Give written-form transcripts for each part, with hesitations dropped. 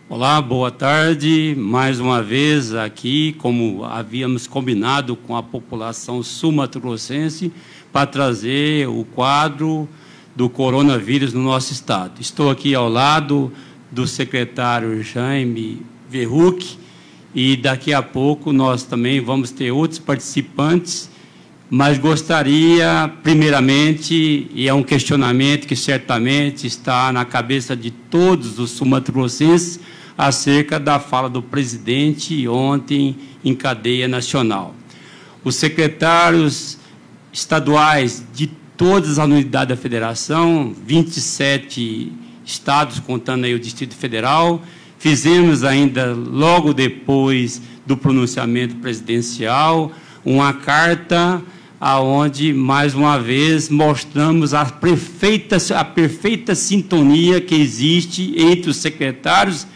Olá, boa tarde. Mais uma vez aqui, como havíamos combinado com a população sul-mato-grossense, para trazer o quadro do coronavírus no nosso estado. Estou aqui ao lado do secretário Jaime Verruc e daqui a pouco nós também vamos ter outros participantes, mas gostaria, primeiramente, e é um questionamento que certamente está na cabeça de todos os sul-mato-grossenses, acerca da fala do presidente ontem em cadeia nacional. Os secretários estaduais de todas as unidades da federação, 27 estados, contando aí o Distrito Federal, fizemos ainda, logo depois do pronunciamento presidencial, uma carta aonde, mais uma vez, mostramos a perfeita sintonia que existe entre os secretários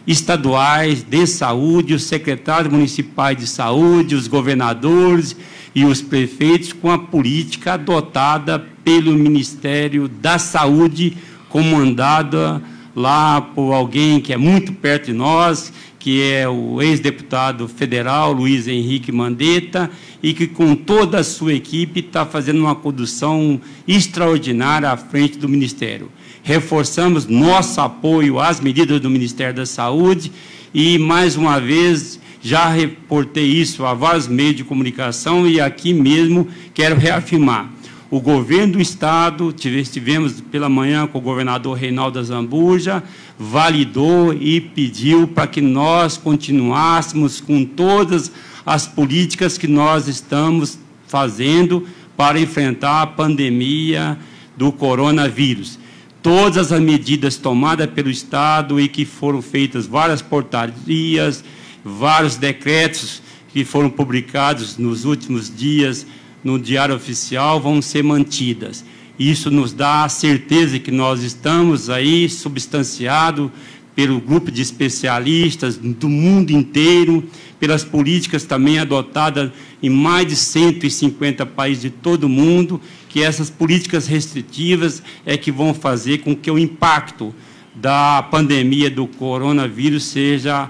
estaduais de saúde, os secretários municipais de saúde, os governadores e os prefeitos com a política adotada pelo Ministério da Saúde, comandada lá por alguém que é muito perto de nós, que é o ex-deputado federal Luiz Henrique Mandetta, e que com toda a sua equipe está fazendo uma condução extraordinária à frente do Ministério. Reforçamos nosso apoio às medidas do Ministério da Saúde e, mais uma vez, já reportei isso a vários meios de comunicação e aqui mesmo quero reafirmar. O governo do Estado, estivemos pela manhã com o governador Reinaldo Azambuja, validou e pediu para que nós continuássemos com todas as políticas que nós estamos fazendo para enfrentar a pandemia do coronavírus. Todas as medidas tomadas pelo Estado e que foram feitas várias portarias, vários decretos que foram publicados nos últimos dias no Diário Oficial vão ser mantidas. Isso nos dá a certeza que nós estamos aí substanciados pelo grupo de especialistas do mundo inteiro, pelas políticas também adotadas em mais de 150 países de todo o mundo, que essas políticas restritivas é que vão fazer com que o impacto da pandemia do coronavírus seja,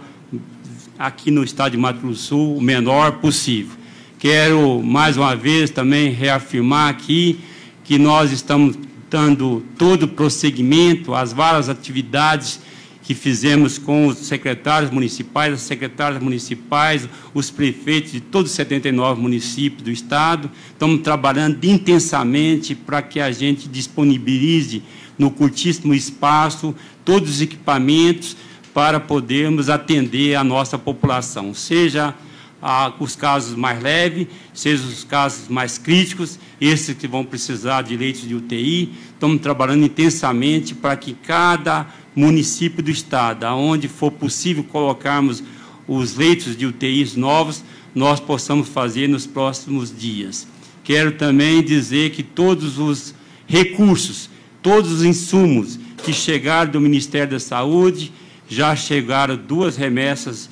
aqui no estado de Mato Grosso do Sul, o menor possível. Quero, mais uma vez, também reafirmar aqui que nós estamos dando todo o prosseguimento às várias atividades que fizemos com os secretários municipais, as secretárias municipais, os prefeitos de todos os 79 municípios do Estado. Estamos trabalhando intensamente para que a gente disponibilize no curtíssimo espaço todos os equipamentos para podermos atender a nossa população, seja os casos mais leves, seja os casos mais críticos, esses que vão precisar de leitos de UTI. Estamos trabalhando intensamente para que cada município do Estado, aonde for possível colocarmos os leitos de UTIs novos, nós possamos fazer nos próximos dias. Quero também dizer que todos os recursos, todos os insumos que chegaram do Ministério da Saúde, já chegaram 2 remessas,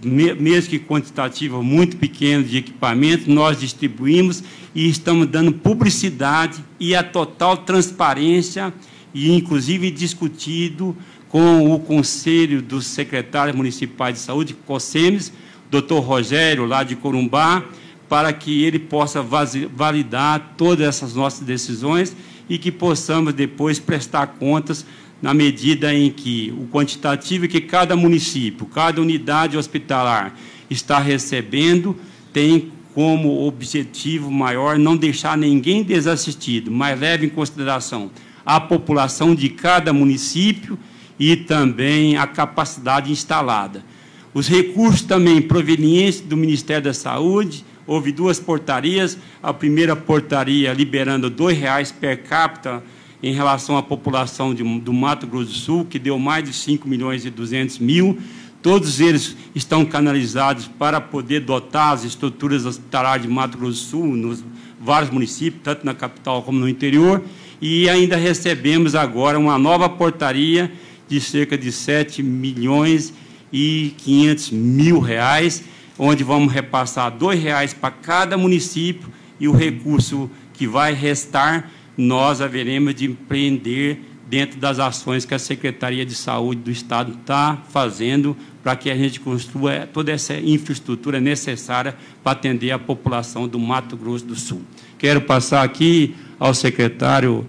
mesmo que quantitativa muito pequena de equipamento, nós distribuímos e estamos dando publicidade e a total transparência e, inclusive, discutido com o Conselho dos Secretários Municipais de Saúde, COSEMES, doutor Rogério, lá de Corumbá, para que ele possa validar todas essas nossas decisões e que possamos depois prestar contas na medida em que o quantitativo que cada município, cada unidade hospitalar está recebendo, tem como objetivo maior não deixar ninguém desassistido, mas leve em consideração a população de cada município e também a capacidade instalada. Os recursos também provenientes do Ministério da Saúde, houve 2 portarias, a primeira portaria liberando R$ 2,00 per capita em relação à população do Mato Grosso do Sul, que deu mais de 5.200.000, todos eles estão canalizados para poder dotar as estruturas hospitalares de Mato Grosso do Sul, nos vários municípios, tanto na capital como no interior, e ainda recebemos agora uma nova portaria de cerca de R$ 7.500.000, onde vamos repassar R$ 2,00 para cada município e o recurso que vai restar, nós haveremos de empreender dentro das ações que a Secretaria de Saúde do Estado está fazendo para que a gente construa toda essa infraestrutura necessária para atender a população do Mato Grosso do Sul. Quero passar aqui ao secretário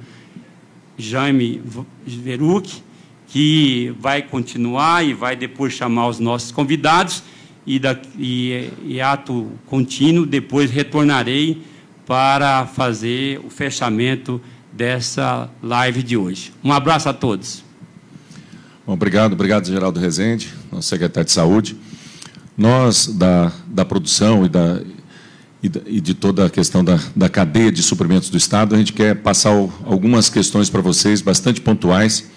Jaime Veruc, que vai continuar e vai depois chamar os nossos convidados, e ato contínuo, depois retornarei para fazer o fechamento dessa live de hoje. Um abraço a todos. Bom, obrigado, Geraldo Rezende, nosso secretário de Saúde. Nós, da produção e de toda a questão da cadeia de suprimentos do Estado, a gente quer passar algumas questões para vocês, bastante pontuais.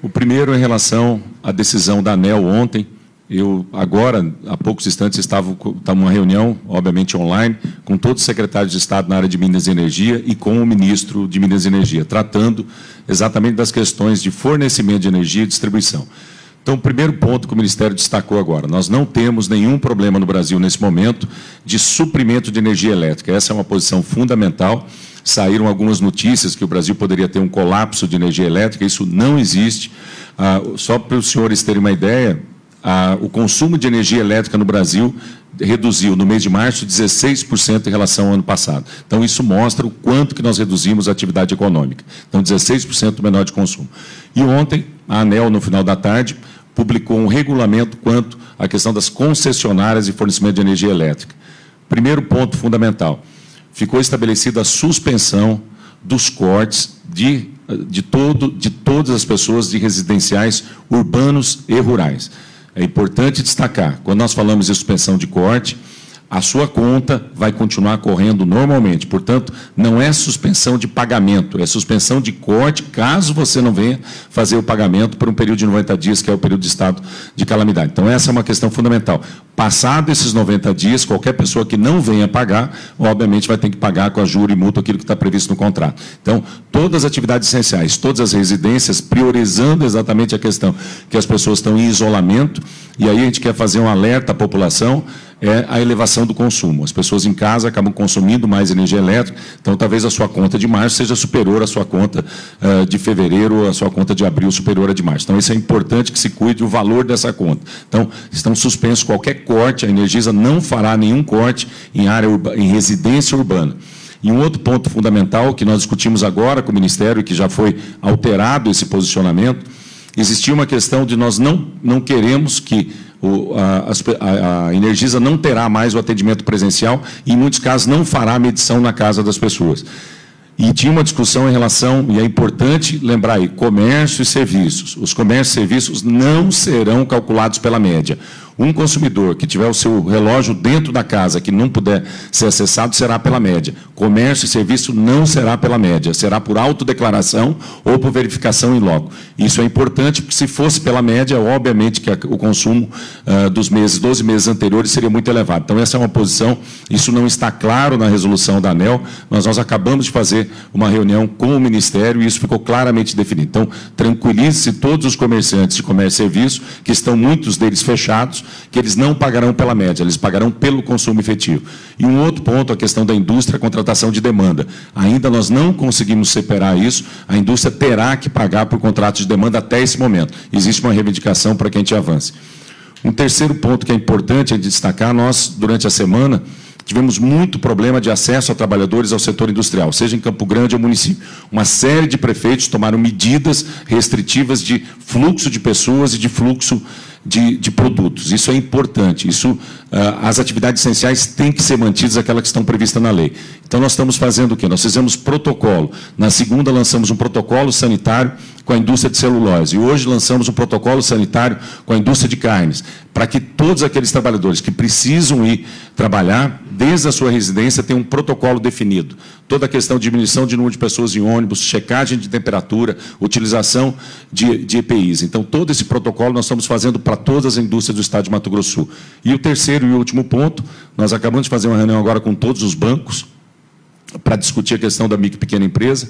O primeiro é em relação à decisão da ANEEL ontem. Eu, agora, há poucos instantes, estava numa reunião, obviamente online, com todos os secretários de Estado na área de Minas e Energia e com o ministro de Minas e Energia, tratando exatamente das questões de fornecimento de energia e distribuição. Então, o primeiro ponto que o Ministério destacou agora, nós não temos nenhum problema no Brasil, nesse momento, de suprimento de energia elétrica. Essa é uma posição fundamental. Saíram algumas notícias que o Brasil poderia ter um colapso de energia elétrica, isso não existe. Só para os senhores terem uma ideia, o consumo de energia elétrica no Brasil reduziu, no mês de março, 16% em relação ao ano passado. Então, isso mostra o quanto que nós reduzimos a atividade econômica. Então, 16% menor de consumo. E ontem, a ANEEL, no final da tarde, publicou um regulamento quanto à questão das concessionárias de fornecimento de energia elétrica. Primeiro ponto fundamental, ficou estabelecida a suspensão dos cortes de todas as pessoas de residenciais urbanos e rurais. É importante destacar, quando nós falamos de suspensão de corte, a sua conta vai continuar correndo normalmente. Portanto, não é suspensão de pagamento, é suspensão de corte, caso você não venha fazer o pagamento por um período de 90 dias, que é o período de estado de calamidade. Então, essa é uma questão fundamental. Passado esses 90 dias, qualquer pessoa que não venha pagar, obviamente vai ter que pagar com a juro e multa aquilo que está previsto no contrato. Então, todas as atividades essenciais, todas as residências, priorizando exatamente a questão que as pessoas estão em isolamento, e aí a gente quer fazer um alerta à população, é a elevação do consumo. As pessoas em casa acabam consumindo mais energia elétrica, então talvez a sua conta de março seja superior à sua conta de fevereiro, a sua conta de abril superior à de março. Então, isso é importante que se cuide o valor dessa conta. Então, estão suspensos qualquer corte, a Energisa não fará nenhum corte em residência urbana. E um outro ponto fundamental que nós discutimos agora com o Ministério, e que já foi alterado esse posicionamento, existia uma questão de nós não queremos que a Energisa não terá mais o atendimento presencial e, em muitos casos, não fará medição na casa das pessoas. E tinha uma discussão em relação, e é importante lembrar aí, comércio e serviços. Os comércios e serviços não serão calculados pela média. Um consumidor que tiver o seu relógio dentro da casa, que não puder ser acessado, será pela média. Comércio e serviço não será pela média, será por autodeclaração ou por verificação em loco. Isso é importante, porque se fosse pela média, obviamente que o consumo dos 12 meses anteriores seria muito elevado. Então, essa é uma posição, isso não está claro na resolução da ANEEL, mas nós acabamos de fazer uma reunião com o Ministério e isso ficou claramente definido. Então, tranquilize-se todos os comerciantes de comércio e serviço, que estão muitos deles fechados, que eles não pagarão pela média, eles pagarão pelo consumo efetivo. E um outro ponto, a questão da indústria, a contratação de demanda. Ainda nós não conseguimos separar isso, a indústria terá que pagar por contrato de demanda até esse momento. Existe uma reivindicação para que a gente avance. Um terceiro ponto que é importante a gente destacar, nós, durante a semana, tivemos muito problema de acesso a trabalhadores ao setor industrial, seja em Campo Grande ou município. Uma série de prefeitos tomaram medidas restritivas de fluxo de pessoas e de fluxo de produtos. Isso é importante. As atividades essenciais têm que ser mantidas, aquelas que estão previstas na lei. Então, nós estamos fazendo o quê? Nós fizemos protocolo. Na segunda, lançamos um protocolo sanitário com a indústria de celulose. E hoje lançamos um protocolo sanitário com a indústria de carnes, para que todos aqueles trabalhadores que precisam ir trabalhar, desde a sua residência, tenham um protocolo definido. Toda a questão de diminuição de número de pessoas em ônibus, checagem de temperatura, utilização de EPIs. Então, todo esse protocolo nós estamos fazendo para todas as indústrias do Estado de Mato Grosso do Sul. E o terceiro e último ponto, nós acabamos de fazer uma reunião agora com todos os bancos para discutir a questão da micro e pequena empresa.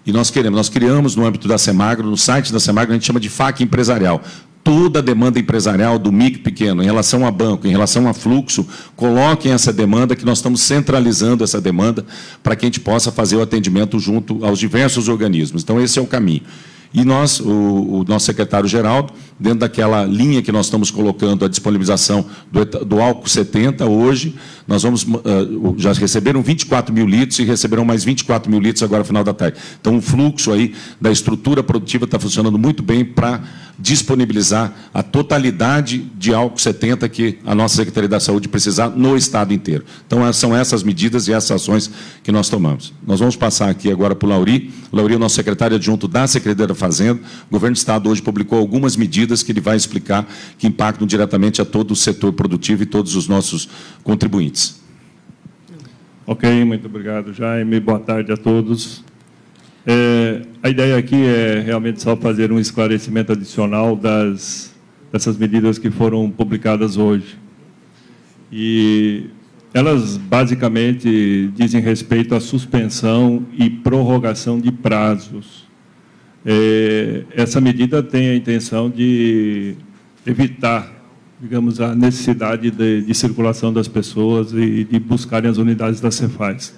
E nós criamos no âmbito da Semagro, no site da Semagro, a gente chama de FAQ empresarial. Toda a demanda empresarial do micro pequeno, em relação a banco, em relação a fluxo, coloquem essa demanda, que nós estamos centralizando essa demanda para que a gente possa fazer o atendimento junto aos diversos organismos. Então, esse é o caminho. E nós, o nosso secretário Geraldo, dentro daquela linha que nós estamos colocando a disponibilização do álcool 70, hoje, nós vamos, já receberam 24 mil litros e receberão mais 24 mil litros agora no final da tarde. Então, o fluxo aí da estrutura produtiva está funcionando muito bem para disponibilizar a totalidade de álcool 70 que a nossa Secretaria da Saúde precisar no estado inteiro. Então, são essas medidas e essas ações que nós tomamos. Nós vamos passar aqui agora para o Lauri. O Lauri é o nosso secretário adjunto da Secretaria da Fazenda. O Governo do Estado hoje publicou algumas medidas que ele vai explicar que impactam diretamente a todo o setor produtivo e todos os nossos contribuintes. Ok, muito obrigado, Jaime. Boa tarde a todos. A ideia aqui é realmente só fazer um esclarecimento adicional dessas medidas que foram publicadas hoje. E elas, basicamente, dizem respeito à suspensão e prorrogação de prazos. Essa medida tem a intenção de evitar, digamos, a necessidade de circulação das pessoas e de buscarem as unidades da Cefaz.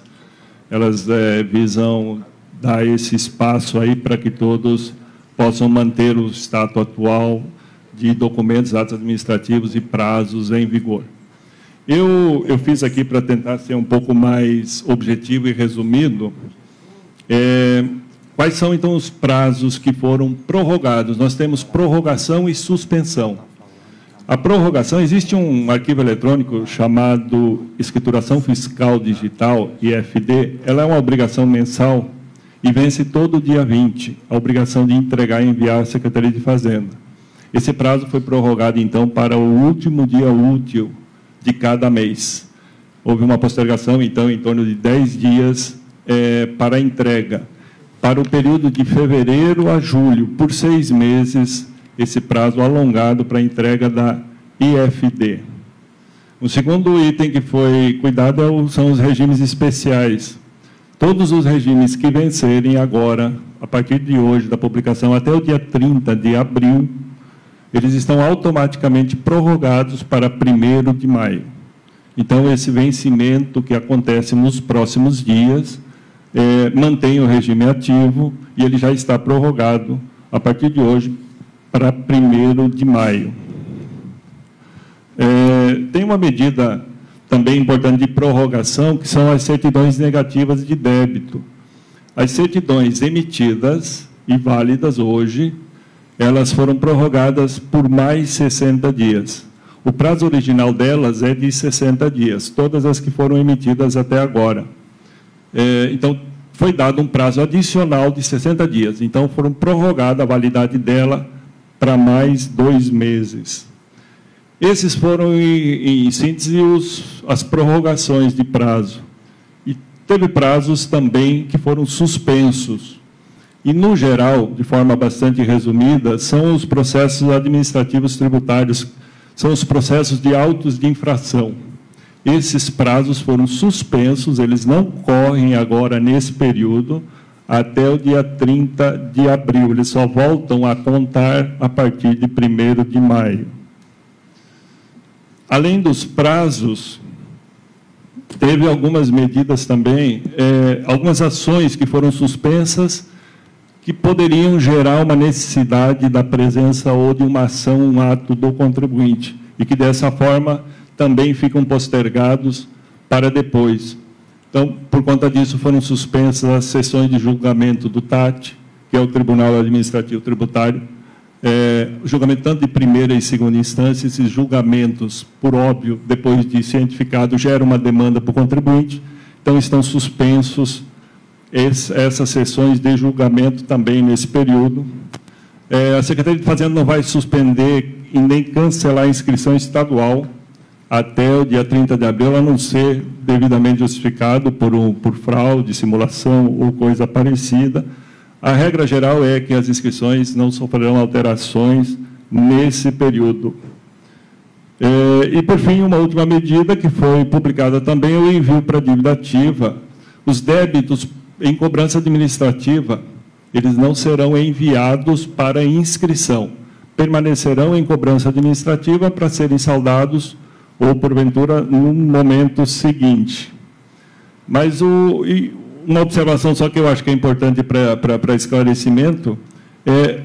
Elas visam dar esse espaço aí para que todos possam manter o status atual de documentos, atos administrativos e prazos em vigor. Eu fiz aqui para tentar ser um pouco mais objetivo e resumido. Quais são, então, os prazos que foram prorrogados? Nós temos prorrogação e suspensão. A prorrogação, existe um arquivo eletrônico chamado Escrituração Fiscal Digital, IFD. Ela é uma obrigação mensal e vence todo dia 20, a obrigação de entregar e enviar à Secretaria de Fazenda. Esse prazo foi prorrogado, então, para o último dia útil de cada mês. Houve uma postergação, então, em torno de 10 dias para a entrega. Para o período de fevereiro a julho, por 6 meses, esse prazo alongado para a entrega da IFD. O segundo item que foi cuidado são os regimes especiais. Todos os regimes que vencerem agora, a partir de hoje, da publicação, até o dia 30 de abril, eles estão automaticamente prorrogados para 1º de maio. Então, esse vencimento que acontece nos próximos dias mantém o regime ativo e ele já está prorrogado, a partir de hoje, para 1º de maio. Tem uma medida também importante de prorrogação, que são as certidões negativas de débito. As certidões emitidas e válidas hoje, elas foram prorrogadas por mais 60 dias. O prazo original delas é de 60 dias, todas as que foram emitidas até agora. Então, foi dado um prazo adicional de 60 dias. Então, foram prorrogada a validade dela para mais 2 meses. Esses foram, em síntese, as prorrogações de prazo. E teve prazos também que foram suspensos. E, no geral, de forma bastante resumida, são os processos administrativos tributários, são os processos de autos de infração. Esses prazos foram suspensos, eles não correm agora nesse período, até o dia 30 de abril. Eles só voltam a contar a partir de 1º de maio. Além dos prazos, teve algumas medidas também, algumas ações que foram suspensas, que poderiam gerar uma necessidade da presença ou de uma ação, um ato do contribuinte, e que, dessa forma, também ficam postergados para depois. Então, por conta disso, foram suspensas as sessões de julgamento do TAT, que é o Tribunal Administrativo Tributário, julgamento tanto de primeira e segunda instância. Esses julgamentos, por óbvio, depois de cientificado, geram uma demanda para o contribuinte, então estão suspensos essas sessões de julgamento também nesse período. A Secretaria de Fazenda não vai suspender e nem cancelar a inscrição estadual até o dia 30 de abril, a não ser devidamente justificado por fraude, simulação ou coisa parecida. A regra geral é que as inscrições não sofrerão alterações nesse período. E, por fim, uma última medida que foi publicada também é o envio para dívida ativa. Os débitos em cobrança administrativa, eles não serão enviados para inscrição, permanecerão em cobrança administrativa para serem saldados ou, porventura, no momento seguinte. Mas uma observação só que eu acho que é importante para esclarecimento,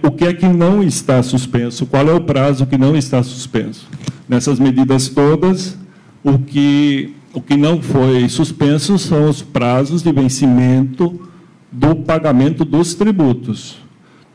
O que é que não está suspenso? Qual é o prazo que não está suspenso? Nessas medidas todas, o que não foi suspenso são os prazos de vencimento do pagamento dos tributos.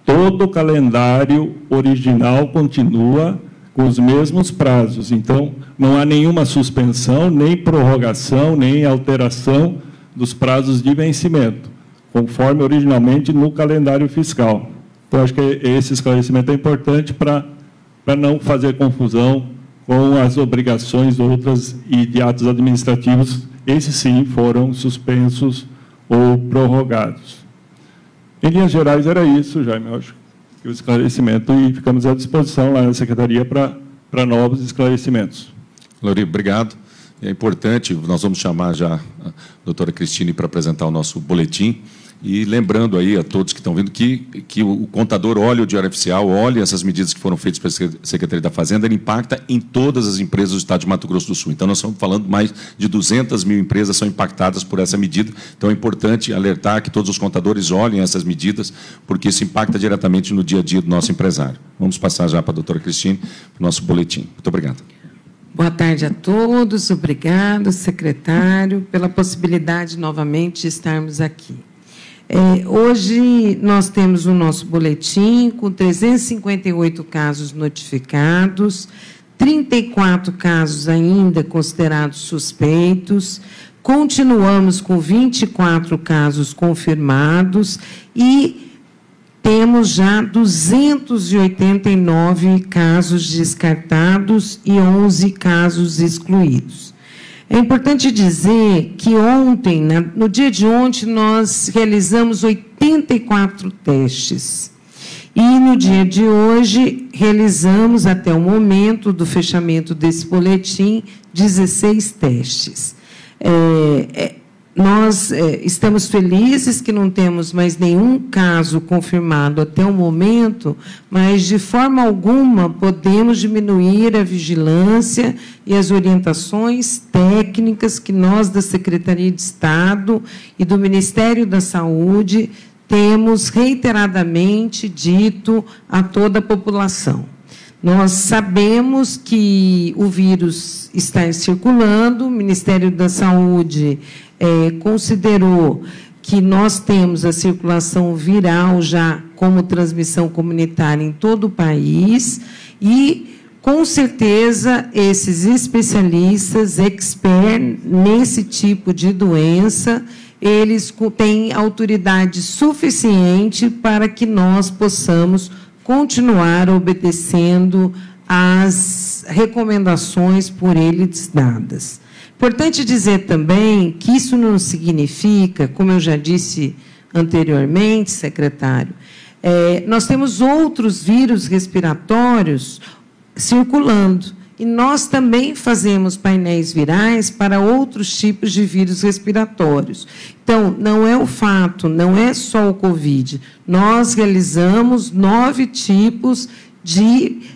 Todo o calendário original continua com os mesmos prazos. Então, não há nenhuma suspensão, nem prorrogação, nem alteração dos prazos de vencimento, conforme originalmente no calendário fiscal. Então, acho que esse esclarecimento é importante para não fazer confusão com as obrigações outras e de atos administrativos. Esses, sim, foram suspensos ou prorrogados. Em linhas gerais, era isso, Jaime, eu acho que o esclarecimento, e ficamos à disposição lá na Secretaria para novos esclarecimentos. Lori, obrigado. É importante, nós vamos chamar já a doutora Cristine para apresentar o nosso boletim, e lembrando aí a todos que estão vendo que o contador olha o Diário Oficial, olha essas medidas que foram feitas pela Secretaria da Fazenda, ele impacta em todas as empresas do Estado de Mato Grosso do Sul. Então, nós estamos falando mais de 200 mil empresas são impactadas por essa medida. Então, é importante alertar que todos os contadores olhem essas medidas, porque isso impacta diretamente no dia a dia do nosso empresário. Vamos passar já para a doutora Cristine, para o nosso boletim. Muito obrigado. Boa tarde a todos. Obrigado, secretário, pela possibilidade novamente de estarmos aqui. Hoje nós temos o nosso boletim com 358 casos notificados, 34 casos ainda considerados suspeitos, continuamos com 24 casos confirmados e temos já 289 casos descartados e 11 casos excluídos. É importante dizer que ontem, no dia de ontem, nós realizamos 84 testes. E no dia de hoje, realizamos, até o momento do fechamento desse boletim, 16 testes. Nós estamos felizes que não temos mais nenhum caso confirmado até o momento, mas, de forma alguma, podemos diminuir a vigilância e as orientações técnicas que nós, da Secretaria de Estado e do Ministério da Saúde, temos reiteradamente dito a toda a população. Nós sabemos que o vírus está circulando, o Ministério da Saúde considerou que nós temos a circulação viral já como transmissão comunitária em todo o país e, com certeza, esses especialistas, experts nesse tipo de doença, eles têm autoridade suficiente para que nós possamos continuar obedecendo às recomendações por eles dadas. Importante dizer também que isso não significa, como eu já disse anteriormente, secretário, nós temos outros vírus respiratórios circulando. E nós também fazemos painéis virais para outros tipos de vírus respiratórios. Então, não é o fato, não é só o Covid. Nós realizamos 9 tipos de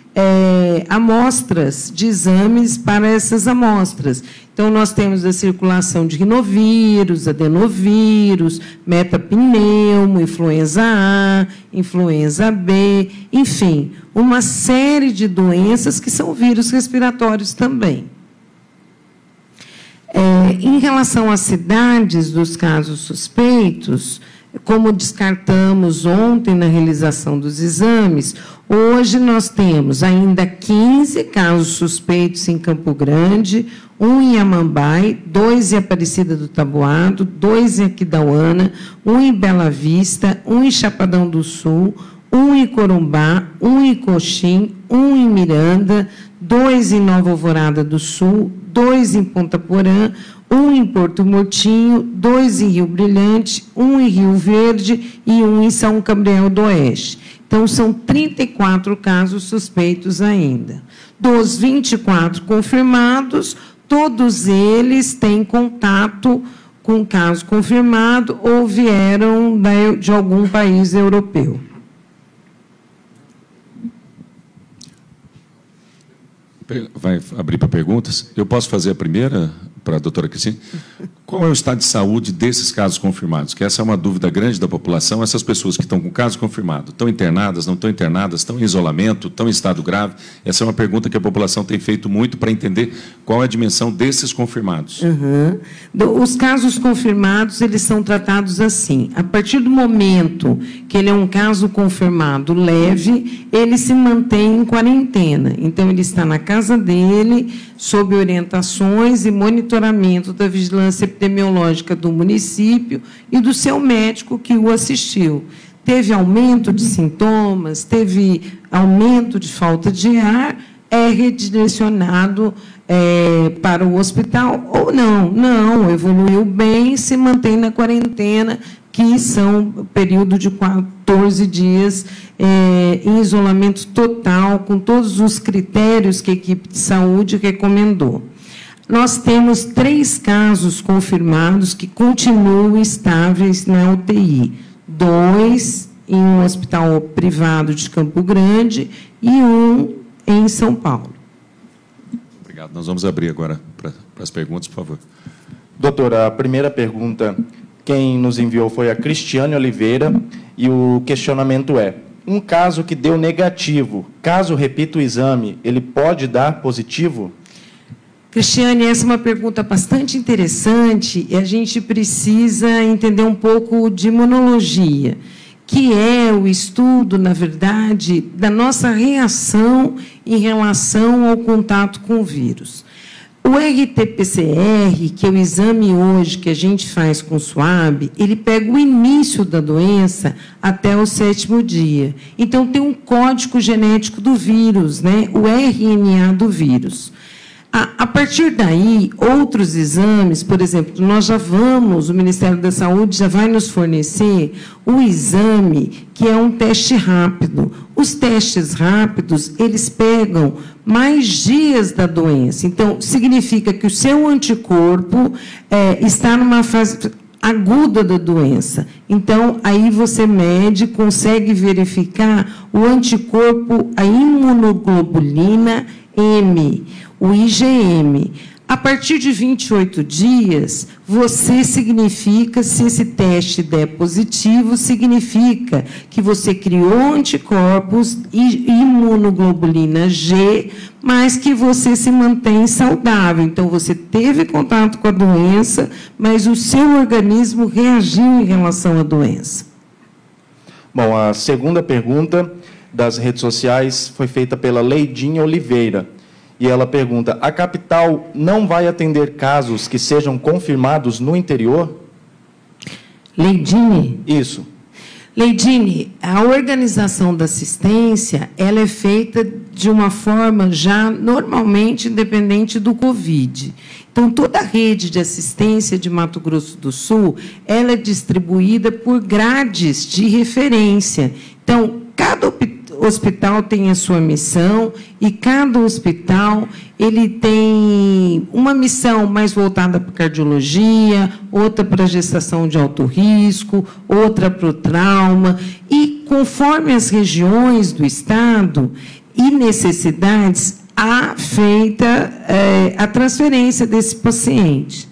amostras, de exames para essas amostras. Então, nós temos a circulação de rinovírus, adenovírus, metapneumo, influenza A, influenza B, enfim, uma série de doenças que são vírus respiratórios também. Em relação às cidades dos casos suspeitos, como descartamos ontem na realização dos exames, hoje nós temos ainda 15 casos suspeitos em Campo Grande, 1 em Amambai, 2 em Aparecida do Taboado, 2 em Aquidauana, 1 em Bela Vista, 1 em Chapadão do Sul, 1 em Corumbá, 1 em Coxim, 1 em Miranda, 2 em Nova Alvorada do Sul, 2 em Ponta Porã, 1 em Porto Murtinho, 2 em Rio Brilhante, 1 em Rio Verde e 1 em São Gabriel do Oeste. Então, são 34 casos suspeitos ainda. Dos 24 confirmados, todos eles têm contato com caso confirmado ou vieram de algum país europeu. Vai abrir para perguntas? Eu posso fazer a primeira para a doutora Cristine? Qual é o estado de saúde desses casos confirmados? Que essa é uma dúvida grande da população. Essas pessoas que estão com caso confirmado, estão internadas, não estão internadas, estão em isolamento, estão em estado grave? Essa é uma pergunta que a população tem feito muito para entender qual é a dimensão desses confirmados. Os casos confirmados, eles são tratados assim. A partir do momento que ele é um caso confirmado leve, ele se mantém em quarentena. Então, ele está na casa dele, sob orientações e monitoramento da vigilância epidemiológica do município e do seu médico que o assistiu. Teve aumento de sintomas, teve aumento de falta de ar, é redirecionado para o hospital ou não. Não, evoluiu bem, se mantém na quarentena, que são período de 14 dias em isolamento total, com todos os critérios que a equipe de saúde recomendou. Nós temos 3 casos confirmados que continuam estáveis na UTI. 2 em um hospital privado de Campo Grande e 1 em São Paulo. Obrigado. Nós vamos abrir agora para as perguntas, por favor. Doutora, a primeira pergunta, quem nos enviou foi a Cristiane Oliveira, e o questionamento é: um caso que deu negativo, caso repita o exame, ele pode dar positivo? Cristiane, essa é uma pergunta bastante interessante e a gente precisa entender um pouco de imunologia, que é o estudo, na verdade, da nossa reação em relação ao contato com o vírus. O RT-PCR, que é o exame hoje que a gente faz com o SWAB, ele pega o início da doença até o 7º dia. Então, tem um código genético do vírus, né? O RNA do vírus. A partir daí, outros exames, por exemplo, o Ministério da Saúde já vai nos fornecer o exame, que é um teste rápido. Os testes rápidos, eles pegam mais dias da doença. Então, significa que o seu anticorpo está numa fase aguda da doença. Então, aí você mede, consegue verificar o anticorpo, a imunoglobulina M, o IgM. A partir de 28 dias, você significa, se esse teste der positivo, significa que você criou anticorpos e imunoglobulina G, mas que você se mantém saudável. Então, você teve contato com a doença, mas o seu organismo reagiu em relação à doença. Bom, a segunda pergunta das redes sociais foi feita pela Leidinha Oliveira. E ela pergunta: a capital não vai atender casos que sejam confirmados no interior? Leidine? Isso. Leidine, a organização da assistência, ela é feita de uma forma já normalmente independente do Covid. Então, toda a rede de assistência de Mato Grosso do Sul, ela é distribuída por grades de referência. Então, cada hospital tem a sua missão e cada hospital ele tem uma missão mais voltada para cardiologia, outra para gestação de alto risco, outra para o trauma. E, conforme as regiões do estado e necessidades, há feita a transferência desse paciente.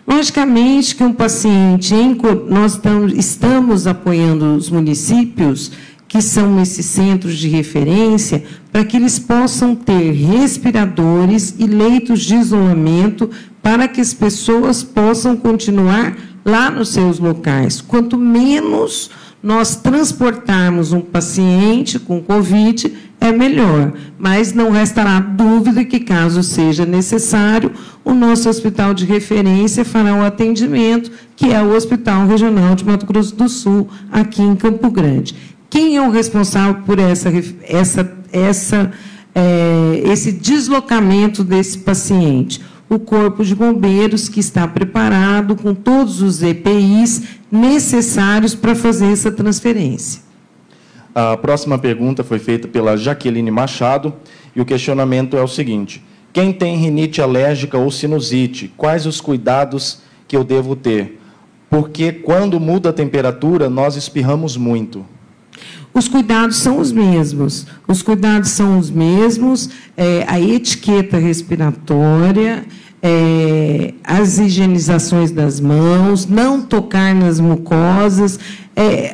Logicamente que um paciente, nós estamos apoiando os municípios que são esses centros de referência, para que eles possam ter respiradores e leitos de isolamento para que as pessoas possam continuar lá nos seus locais. Quanto menos nós transportarmos um paciente com Covid, é melhor. Mas não restará dúvida que, caso seja necessário, o nosso hospital de referência fará o atendimento, que é o Hospital Regional de Mato Grosso do Sul, aqui em Campo Grande. Quem é o responsável por esse deslocamento desse paciente? O Corpo de Bombeiros, que está preparado com todos os EPIs necessários para fazer essa transferência. A próxima pergunta foi feita pela Jaqueline Machado, e o questionamento é o seguinte: quem tem rinite alérgica ou sinusite, quais os cuidados que eu devo ter? Porque quando muda a temperatura, nós espirramos muito. Os cuidados são os mesmos. Os cuidados são os mesmos. A etiqueta respiratória, as higienizações das mãos, não tocar nas mucosas.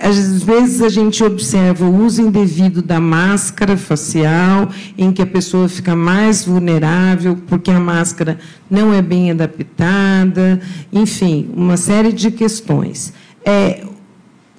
Às vezes a gente observa o uso indevido da máscara facial, em que a pessoa fica mais vulnerável, porque a máscara não é bem adaptada, enfim, uma série de questões.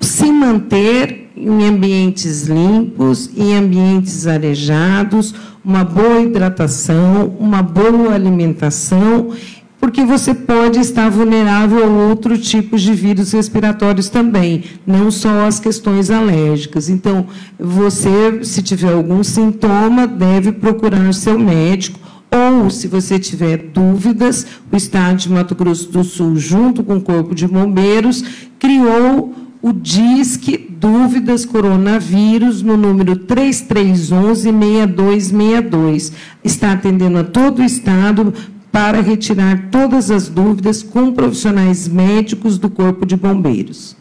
Se manter em ambientes limpos, em ambientes arejados, uma boa hidratação, uma boa alimentação, porque você pode estar vulnerável a outro tipo de vírus respiratórios também, não só as questões alérgicas. Então, você, se tiver algum sintoma, deve procurar o seu médico, ou, se você tiver dúvidas, o Estado de Mato Grosso do Sul, junto com o Corpo de Bombeiros, criou o DISC Dúvidas Coronavírus, no número 3311-6262. Está atendendo a todo o Estado para retirar todas as dúvidas com profissionais médicos do Corpo de Bombeiros.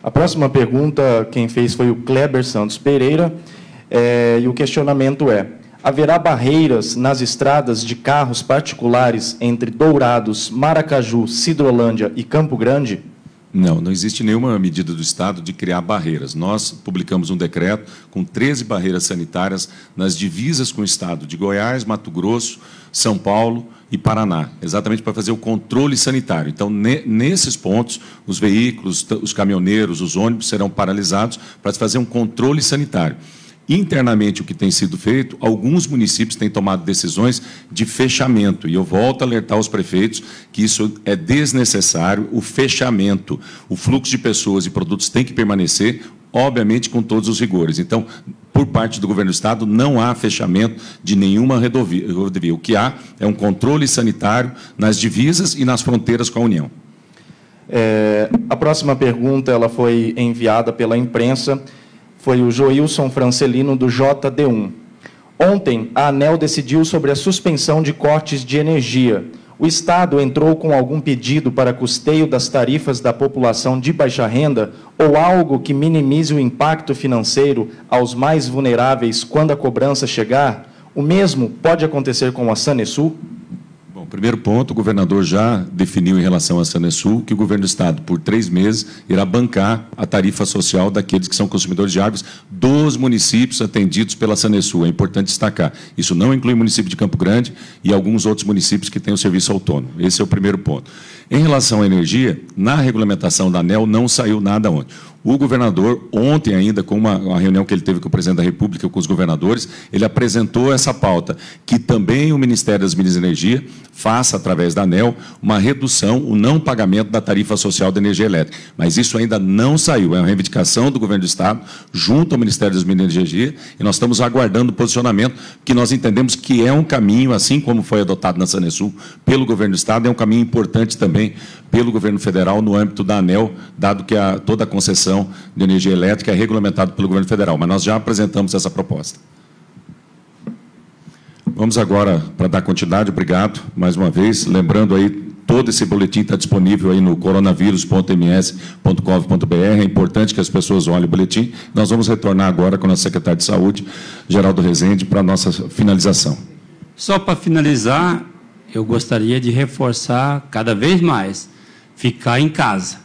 A próxima pergunta, quem fez foi o Kleber Santos Pereira, e o questionamento é: haverá barreiras nas estradas de carros particulares entre Dourados, Maracaju, Sidrolândia e Campo Grande? Não, não existe nenhuma medida do Estado de criar barreiras. Nós publicamos um decreto com 13 barreiras sanitárias nas divisas com o Estado de Goiás, Mato Grosso, São Paulo e Paraná, exatamente para fazer o controle sanitário. Então, nesses pontos, os veículos, os caminhoneiros, os ônibus serão paralisados para se fazer um controle sanitário. Internamente, o que tem sido feito, alguns municípios têm tomado decisões de fechamento, e eu volto a alertar os prefeitos que isso é desnecessário, o fechamento, o fluxo de pessoas e produtos tem que permanecer, obviamente, com todos os rigores. Então, por parte do governo do Estado, não há fechamento de nenhuma rodovia. O que há é um controle sanitário nas divisas e nas fronteiras com a União. A próxima pergunta ela foi enviada pela imprensa. Foi o Joilson Francelino, do JD1. Ontem, a ANEEL decidiu sobre a suspensão de cortes de energia. O Estado entrou com algum pedido para custeio das tarifas da população de baixa renda ou algo que minimize o impacto financeiro aos mais vulneráveis quando a cobrança chegar? O mesmo pode acontecer com a Sanesul? Bom, primeiro ponto, o governador já definiu em relação à Sanesul que o governo do Estado, por 3 meses, irá bancar a tarifa social daqueles que são consumidores de águas dos municípios atendidos pela Sanesul. É importante destacar. Isso não inclui o município de Campo Grande e alguns outros municípios que têm o serviço autônomo. Esse é o primeiro ponto. Em relação à energia, na regulamentação da ANEEL não saiu nada ontem. O governador, ontem ainda, com uma reunião que ele teve com o presidente da República, com os governadores, ele apresentou essa pauta, que também o Ministério das Minas e Energia faça, através da ANEEL, uma redução, o não pagamento da tarifa social da energia elétrica. Mas isso ainda não saiu, é uma reivindicação do governo do Estado, junto ao Ministério das Minas e Energia, e nós estamos aguardando o posicionamento, que nós entendemos que é um caminho, assim como foi adotado na Sanesul pelo governo do Estado, é um caminho importante também pelo governo federal no âmbito da ANEEL, dado que toda a concessão de energia elétrica é regulamentado pelo governo federal, mas nós já apresentamos essa proposta. Vamos agora, para dar continuidade, obrigado, mais uma vez, lembrando aí, todo esse boletim está disponível aí no coronavírus.ms.gov.br, é importante que as pessoas olhem o boletim. Nós vamos retornar agora com o nosso secretário de Saúde, Geraldo Rezende, para a nossa finalização. Só para finalizar, eu gostaria de reforçar cada vez mais, ficar em casa.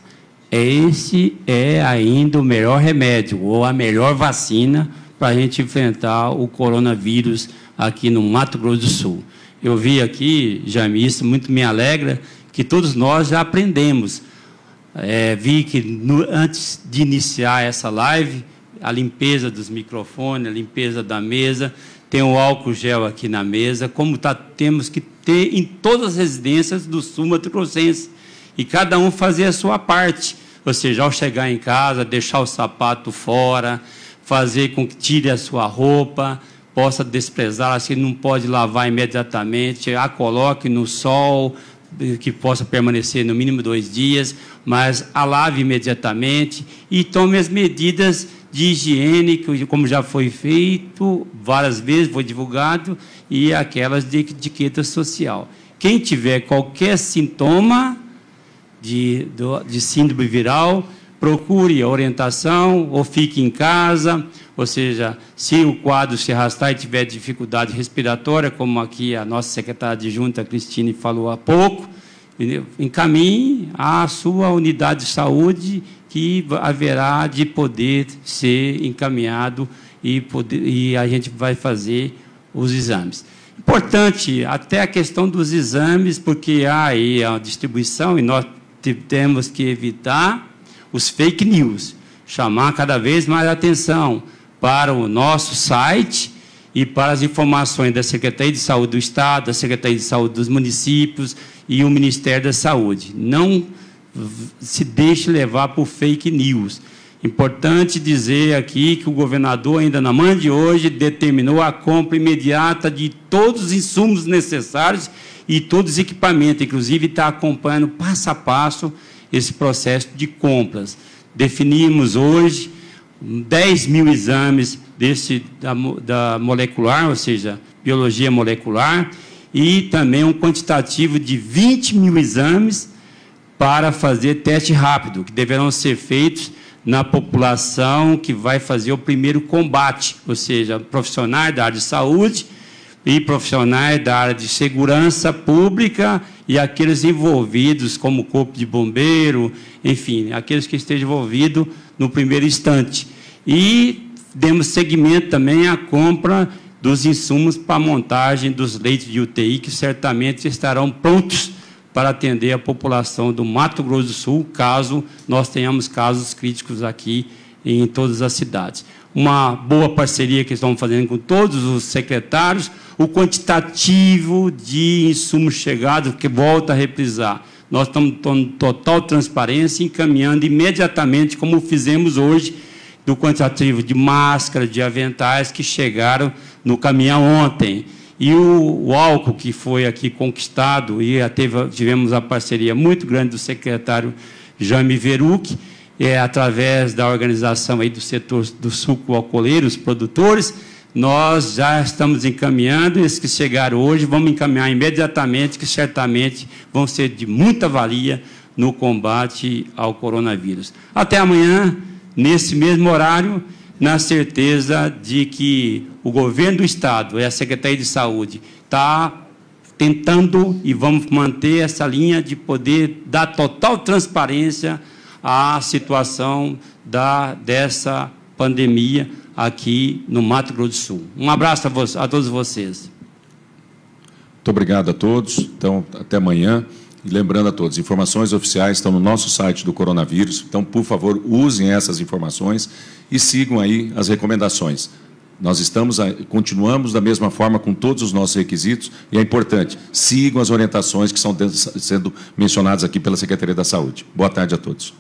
Esse é ainda o melhor remédio, ou a melhor vacina para a gente enfrentar o coronavírus aqui no Mato Grosso do Sul. Eu vi aqui, Jaime, isso muito me alegra, que todos nós já aprendemos. Vi que antes de iniciar essa live, a limpeza dos microfones, a limpeza da mesa, tem o álcool gel aqui na mesa, como temos que ter em todas as residências do Sul Mato Grossense. E cada um fazer a sua parte, ou seja, ao chegar em casa, deixar o sapato fora, fazer com que tire a sua roupa, possa desprezar, se não pode lavar imediatamente, a coloque no sol, que possa permanecer no mínimo 2 dias, mas a lave imediatamente e tome as medidas de higiene, como já foi feito várias vezes, foi divulgado, e aquelas de etiqueta social. Quem tiver qualquer sintoma de síndrome viral, procure a orientação ou fique em casa, ou seja, se o quadro se arrastar e tiver dificuldade respiratória, como aqui a nossa secretária adjunta, Cristine, falou há pouco, encaminhe à sua unidade de saúde, que haverá de poder ser encaminhado e a gente vai fazer os exames. Importante até a questão dos exames, porque há aí a distribuição e nós temos que evitar os fake news, chamar cada vez mais atenção para o nosso site e para as informações da Secretaria de Saúde do Estado, da Secretaria de Saúde dos municípios e o Ministério da Saúde. Não se deixe levar por fake news. Importante dizer aqui que o governador, ainda na manhã de hoje, determinou a compra imediata de todos os insumos necessários e todos os equipamentos, inclusive está acompanhando passo a passo esse processo de compras. Definimos hoje 10 mil exames da molecular, ou seja, biologia molecular, e também um quantitativo de 20 mil exames para fazer teste rápido, que deverão ser feitos na população que vai fazer o primeiro combate, ou seja, profissionais da área de saúde e profissionais da área de segurança pública e aqueles envolvidos, como o corpo de bombeiro, enfim, aqueles que estejam envolvidos no primeiro instante. E demos seguimento também à compra dos insumos para a montagem dos leitos de UTI, que certamente estarão prontos para atender a população do Mato Grosso do Sul, caso nós tenhamos casos críticos aqui em todas as cidades. Uma boa parceria que estamos fazendo com todos os secretários, o quantitativo de insumos chegados, que volta a reprisar. Nós estamos com total transparência, encaminhando imediatamente, como fizemos hoje, do quantitativo de máscara, de aventais que chegaram no caminhão ontem. E o álcool que foi aqui conquistado, e tivemos a parceria muito grande do secretário Jaime Veruc, através da organização aí do setor do suco alcooleiro, os produtores, nós já estamos encaminhando, esses que chegaram hoje, vamos encaminhar imediatamente, que certamente vão ser de muita valia no combate ao coronavírus. Até amanhã, nesse mesmo horário, na certeza de que o governo do Estado e a Secretaria de Saúde está tentando e vamos manter essa linha de poder dar total transparência à situação dessa pandemia aqui no Mato Grosso do Sul. Um abraço a todos vocês. Muito obrigado a todos. Então, até amanhã. E lembrando a todos, informações oficiais estão no nosso site do coronavírus. Então, por favor, usem essas informações e sigam aí as recomendações. Nós continuamos da mesma forma com todos os nossos requisitos e é importante, sigam as orientações que estão sendo mencionadas aqui pela Secretaria da Saúde. Boa tarde a todos.